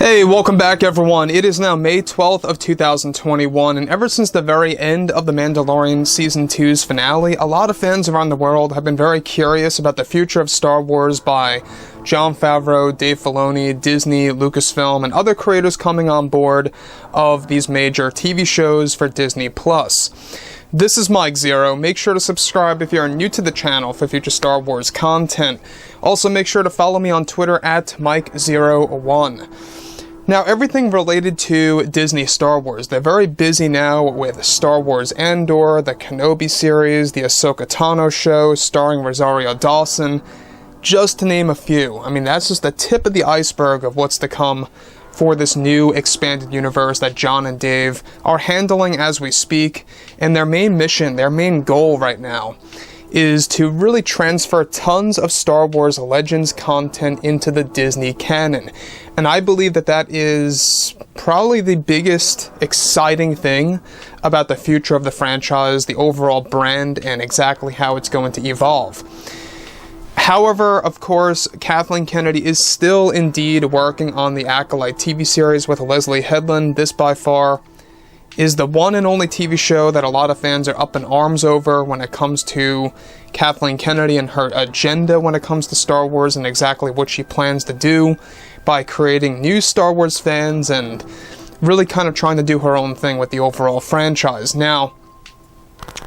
Hey, welcome back everyone. It is now May 12th of 2021, and ever since the very end of The Mandalorian Season 2's finale, a lot of fans around the world have been very curious about the future of Star Wars by Jon Favreau, Dave Filoni, Disney, Lucasfilm, and other creators coming on board of these major TV shows for Disney+. This is Mike ZEROH. Make sure to subscribe if you're new to the channel for future Star Wars content. Also, make sure to follow me on Twitter at Mike01. Now, everything related to Disney Star Wars. They're very busy now with Star Wars Andor, the Kenobi series, the Ahsoka show starring Rosario Dawson, just to name a few. I mean, that's just the tip of the iceberg of what's to come for this new expanded universe that Jon and Dave are handling as we speak. And their main mission, their main goal right now, is to really transfer tons of Star Wars Legends content into the Disney canon. And I believe that that is probably the biggest exciting thing about the future of the franchise, the overall brand, and exactly how it's going to evolve. However, of course, Kathleen Kennedy is still indeed working on the Acolyte TV series with Leslie Headland. This by far is the one and only TV show that a lot of fans are up in arms over when it comes to Kathleen Kennedy and her agenda when it comes to Star Wars and exactly what she plans to do by creating new Star Wars fans and really kind of trying to do her own thing with the overall franchise. Now,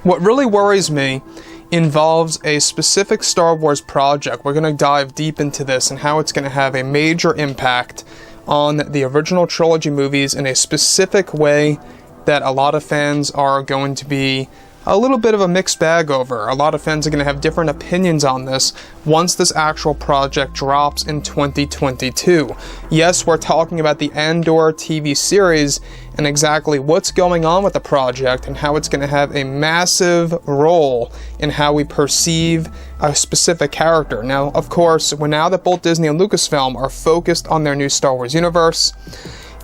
what really worries me involves a specific Star Wars project. We're going to dive deep into this and how it's going to have a major impact on the original trilogy movies in a specific way that a lot of fans are going to be a little bit of a mixed bag over. A lot of fans are going to have different opinions on this once this actual project drops in 2022. Yes, we're talking about the Andor TV series and exactly what's going on with the project and how it's going to have a massive role in how we perceive a specific character. Now, of course, now that both Disney and Lucasfilm are focused on their new Star Wars universe,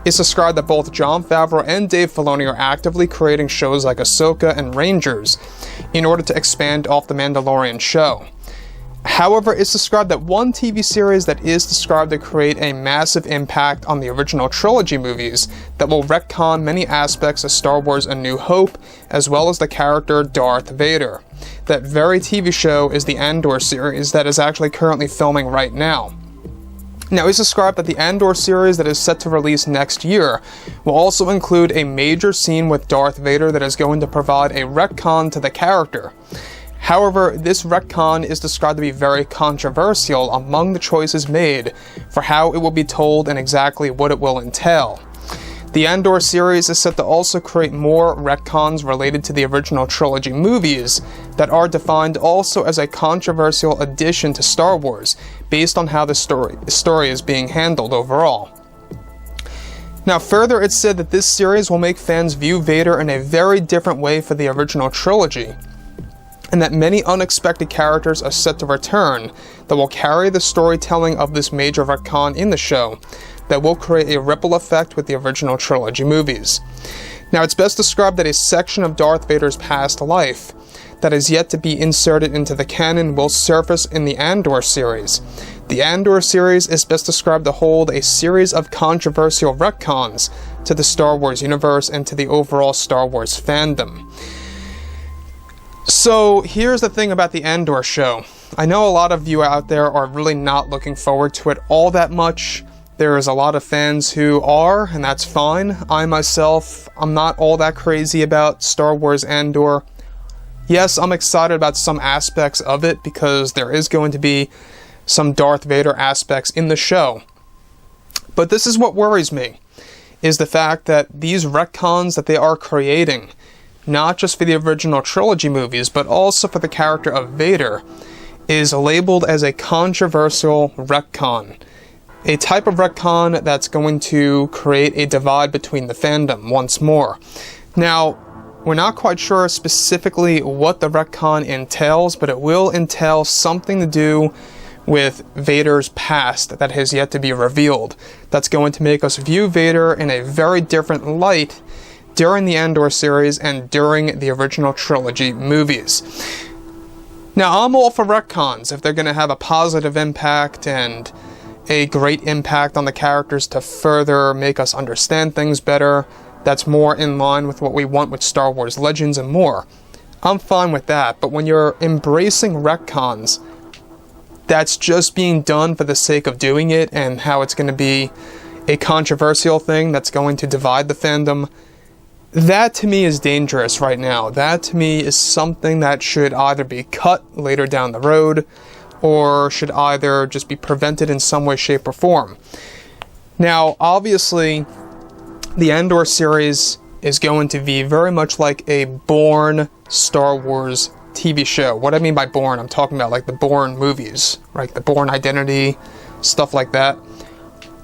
it's described that both Jon Favreau and Dave Filoni are actively creating shows like Ahsoka and Rangers in order to expand off the Mandalorian show. However, it's described that one TV series that is described to create a massive impact on the original trilogy movies that will retcon many aspects of Star Wars A New Hope, as well as the character Darth Vader. That very TV show is the Andor series that is actually currently filming right now. Now, it's described that the Andor series that is set to release next year will also include a major scene with Darth Vader that is going to provide a retcon to the character. However, this retcon is described to be very controversial among the choices made for how it will be told and exactly what it will entail. The Andor series is set to also create more retcons related to the original trilogy movies that are defined also as a controversial addition to Star Wars, based on how the story is being handled overall. Now, further, it's said that this series will make fans view Vader in a very different way for the original trilogy, and that many unexpected characters are set to return that will carry the storytelling of this major retcon in the show that will create a ripple effect with the original trilogy movies. Now, it's best described that a section of Darth Vader's past life that is yet to be inserted into the canon will surface in the Andor series. The Andor series is best described to hold a series of controversial retcons to the Star Wars universe and to the overall Star Wars fandom. So, here's the thing about the Andor show. I know a lot of you out there are really not looking forward to it all that much. There is a lot of fans who are, and that's fine. I myself, I'm not all that crazy about Star Wars Andor. Yes, I'm excited about some aspects of it because there is going to be some Darth Vader aspects in the show. But this is what worries me, is the fact that these retcons that they are creating, not just for the original trilogy movies, but also for the character of Vader, is labeled as a controversial retcon. A type of retcon that's going to create a divide between the fandom once more. Now, we're not quite sure specifically what the retcon entails, but it will entail something to do with Vader's past that has yet to be revealed. That's going to make us view Vader in a very different light during the Andor series and during the original trilogy movies. Now, I'm all for retcons if they're going to have a positive impact and a great impact on the characters to further make us understand things better, that's more in line with what we want with Star Wars Legends and more, I'm fine with that. But when you're embracing retcons, that's just being done for the sake of doing it, and how it's going to be a controversial thing that's going to divide the fandom, that to me is dangerous right now. That to me is something that should either be cut later down the road, or should either just be prevented in some way, shape, or form. Now, obviously, the Andor series is going to be very much like a Bourne Star Wars TV show. What I mean by Bourne, I'm talking about like the Bourne movies, right? The Bourne Identity, stuff like that.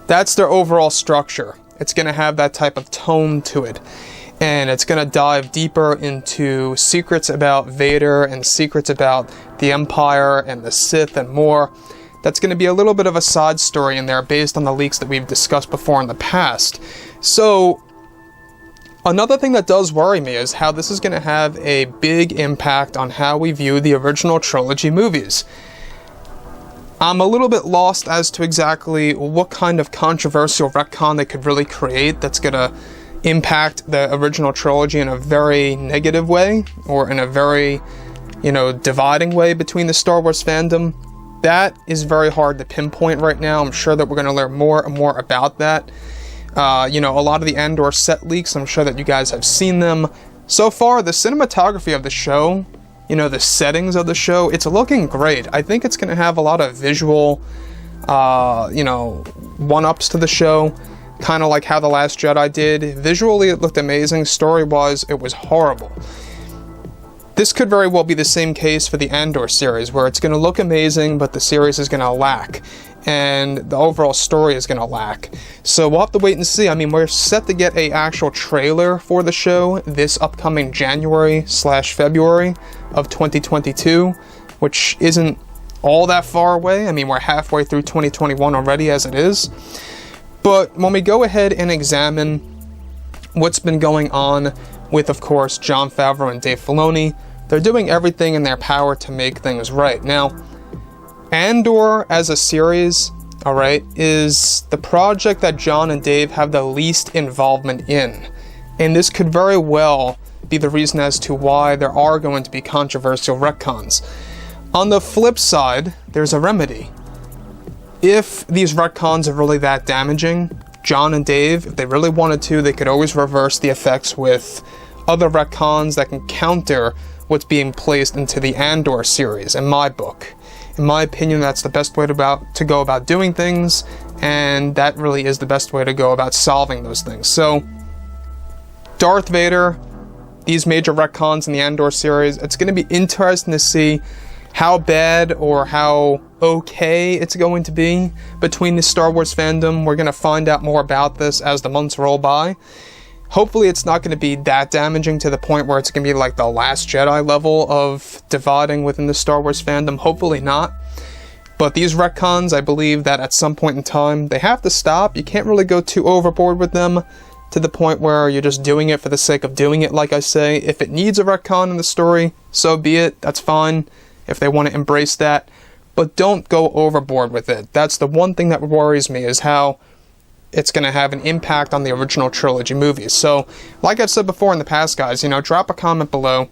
That's their overall structure. It's going to have that type of tone to it. And it's going to dive deeper into secrets about Vader and secrets about the Empire and the Sith and more. That's going to be a little bit of a side story in there based on the leaks that we've discussed before in the past. So, another thing that does worry me is how this is going to have a big impact on how we view the original trilogy movies. I'm a little bit lost as to exactly what kind of controversial retcon they could really create that's going to impact the original trilogy in a very negative way, or in a very, dividing way between the Star Wars fandom. That is very hard to pinpoint right now. I'm sure that we're going to learn more and more about that. A lot of the Andor set leaks, I'm sure that you guys have seen them. So far, the cinematography of the show, the settings of the show, it's looking great. I think it's going to have a lot of visual, one-ups to the show. Kind of like how The Last Jedi did. Visually, it looked amazing. Story-wise, it was horrible. This could very well be the same case for the Andor series, where it's going to look amazing, but the series is going to lack, and the overall story is going to lack. So we'll have to wait and see. I mean, we're set to get an actual trailer for the show this upcoming January/February of 2022, which isn't all that far away. I mean, we're halfway through 2021 already as it is. But when we go ahead and examine what's been going on with, of course, Jon Favreau and Dave Filoni, they're doing everything in their power to make things right. Now, Andor as a series, alright, is the project that Jon and Dave have the least involvement in. And this could very well be the reason as to why there are going to be controversial retcons. On the flip side, there's a remedy. If these retcons are really that damaging, Jon and Dave, if they really wanted to, they could always reverse the effects with other retcons that can counter what's being placed into the Andor series, in my book. In my opinion, that's the best way to go about doing things, and that really is the best way to go about solving those things. So, Darth Vader, these major retcons in the Andor series, it's going to be interesting to see how bad or how okay it's going to be between the Star Wars fandom. We're going to find out more about this as the months roll by. Hopefully it's not going to be that damaging to the point where it's going to be like the Last Jedi level of dividing within the Star Wars fandom. Hopefully not. But these retcons, I believe that at some point in time, they have to stop. You can't really go too overboard with them to the point where you're just doing it for the sake of doing it, like I say. If it needs a retcon in the story, so be it. That's fine if they want to embrace that. But don't go overboard with it. That's the one thing that worries me, is how it's going to have an impact on the original trilogy movies. So, like I've said before in the past, guys, drop a comment below.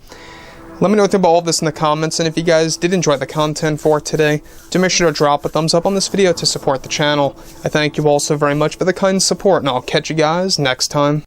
Let me know what you think about all of this in the comments, and if you guys did enjoy the content for today, do make sure to drop a thumbs up on this video to support the channel. I thank you all so very much for the kind support, and I'll catch you guys next time.